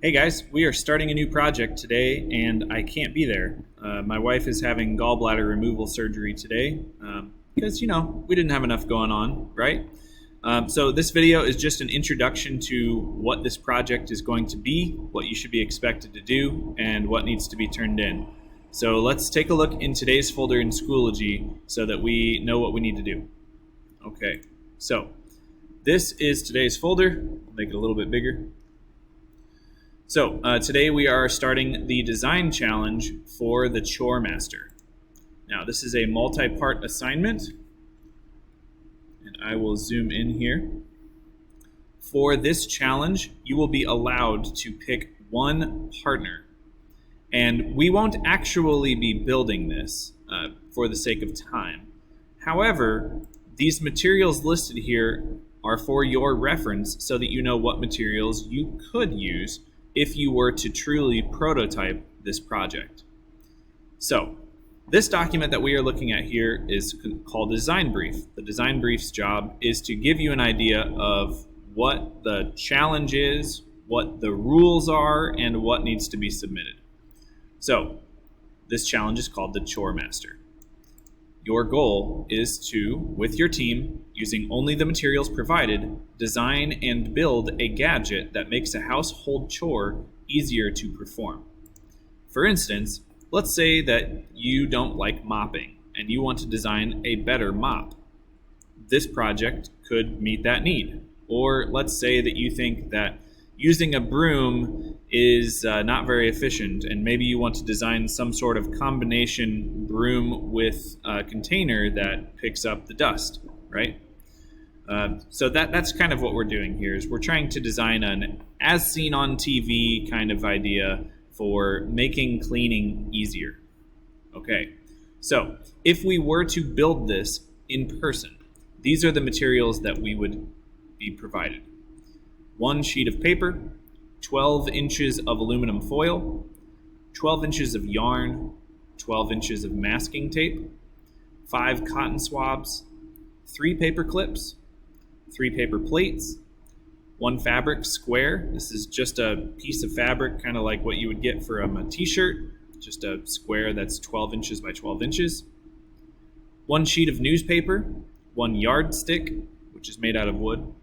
Hey guys, we are starting a new project today and I can't be there. My wife is having gallbladder removal surgery today because, we didn't have enough going on, right? So this video is just an introduction to what this project is going to be, what you should be expected to do, and what needs to be turned in. So let's take a look in today's folder in Schoology so that we know what we need to do. Okay, so this is today's folder. I'll make it a little bit bigger. So today we are starting the design challenge for the Choremaster. Now this is a multi-part assignment, and I will zoom in here. For this challenge, you will be allowed to pick one partner, and we won't actually be building this for the sake of time. However, these materials listed here are for your reference so that you know what materials you could use if you were to truly prototype this project. So, this document that we are looking at here is called Design Brief. The Design Brief's job is to give you an idea of what the challenge is, what the rules are, and what needs to be submitted. So, this challenge is called the Choremaster. Your goal is to, with your team, using only the materials provided, design and build a gadget that makes a household chore easier to perform. For instance, let's say that you don't like mopping and you want to design a better mop. This project could meet that need. Or let's say that you think that using a broom is not very efficient, and maybe you want to design some sort of combination broom with a container that picks up the dust, right? So that's kind of what we're doing here, is we're trying to design an as seen on TV kind of idea for making cleaning easier. Okay, so if we were to build this in person, these are the materials that we would be provided. 1 sheet of paper, 12 inches of aluminum foil, 12 inches of yarn, 12 inches of masking tape, 5 cotton swabs, 3 paper clips, 3 paper plates, 1 fabric square. This is just a piece of fabric, kind of like what you would get for a t-shirt, just a square that's 12 inches by 12 inches. 1 sheet of newspaper, 1 yardstick, which is made out of wood,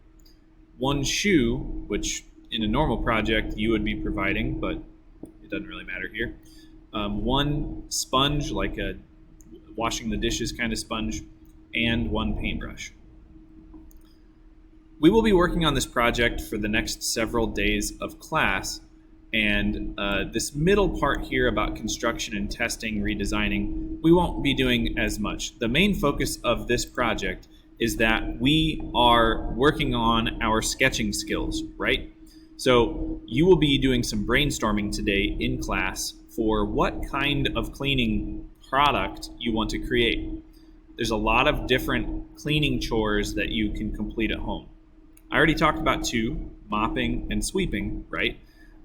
1 shoe, which in a normal project you would be providing, but it doesn't really matter here. 1 sponge, like a washing the dishes kind of sponge, and 1 paintbrush. We will be working on this project for the next several days of class, and this middle part here about construction and testing, redesigning, we won't be doing as much. The main focus of this project is that we are working on our sketching skills, right? So you will be doing some brainstorming today in class for what kind of cleaning product you want to create. There's a lot of different cleaning chores that you can complete at home. I already talked about 2, mopping and sweeping, right?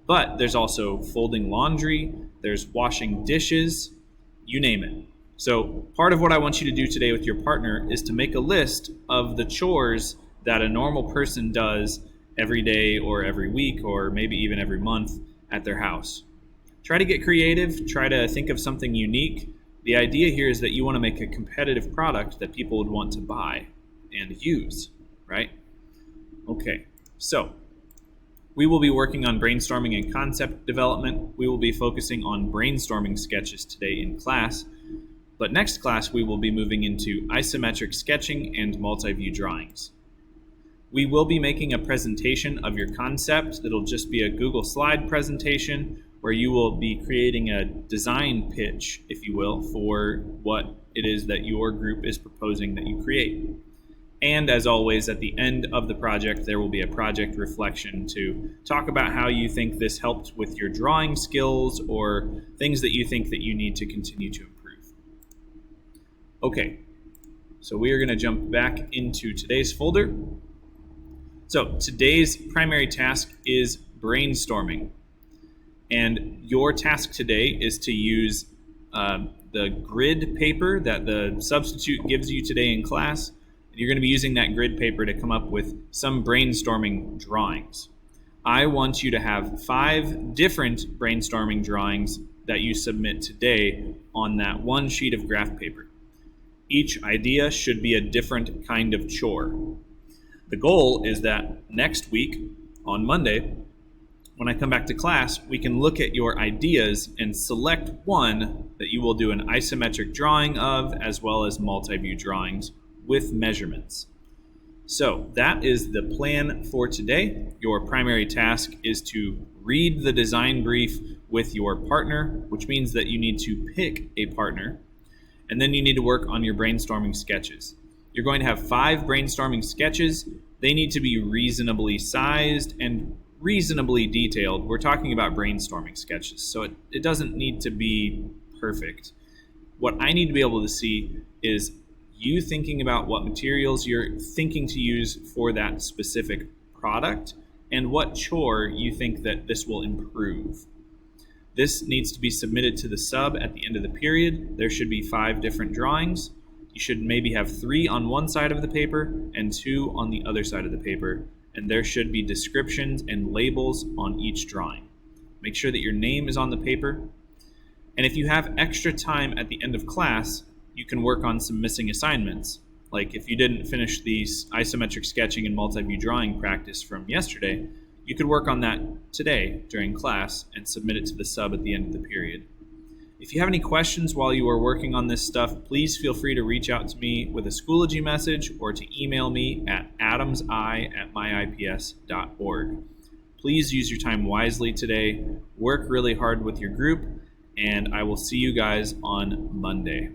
But there's also folding laundry, there's washing dishes, you name it. So part of what I want you to do today with your partner is to make a list of the chores that a normal person does every day or every week or maybe even every month at their house. Try to get creative, try to think of something unique. The idea here is that you want to make a competitive product that people would want to buy and use, right? Okay, so we will be working on brainstorming and concept development. We will be focusing on brainstorming sketches today in class. But next class, we will be moving into isometric sketching and multi-view drawings. We will be making a presentation of your concept that'll just be a Google slide presentation where you will be creating a design pitch, if you will, for what it is that your group is proposing that you create. And as always, at the end of the project, there will be a project reflection to talk about how you think this helped with your drawing skills or things that you think that you need to continue to improve. Okay, so we are going to jump back into today's folder. So today's primary task is brainstorming. And your task today is to use the grid paper that the substitute gives you today in class. And you're going to be using that grid paper to come up with some brainstorming drawings. I want you to have 5 different brainstorming drawings that you submit today on that one sheet of graph paper. Each idea should be a different kind of chore. The goal is that next week, on Monday, when I come back to class, we can look at your ideas and select one that you will do an isometric drawing of, as well as multi-view drawings with measurements. So that is the plan for today. Your primary task is to read the design brief with your partner, which means that you need to pick a partner, and then you need to work on your brainstorming sketches. You're going to have 5 brainstorming sketches. They need to be reasonably sized and reasonably detailed. We're talking about brainstorming sketches, so it doesn't need to be perfect. What I need to be able to see is you thinking about what materials you're thinking to use for that specific product and what chore you think that this will improve. This needs to be submitted to the sub at the end of the period. There should be 5 different drawings. You should maybe have 3 on one side of the paper and 2 on the other side of the paper, and there should be descriptions and labels on each drawing. Make sure that your name is on the paper. And if you have extra time at the end of class, you can work on some missing assignments. Like if you didn't finish the isometric sketching and multi-view drawing practice from yesterday, you could work on that today during class and submit it to the sub at the end of the period. If you have any questions while you are working on this stuff, please feel free to reach out to me with a Schoology message or to email me at adamsi@myips.org. Please use your time wisely today, work really hard with your group, and I will see you guys on Monday.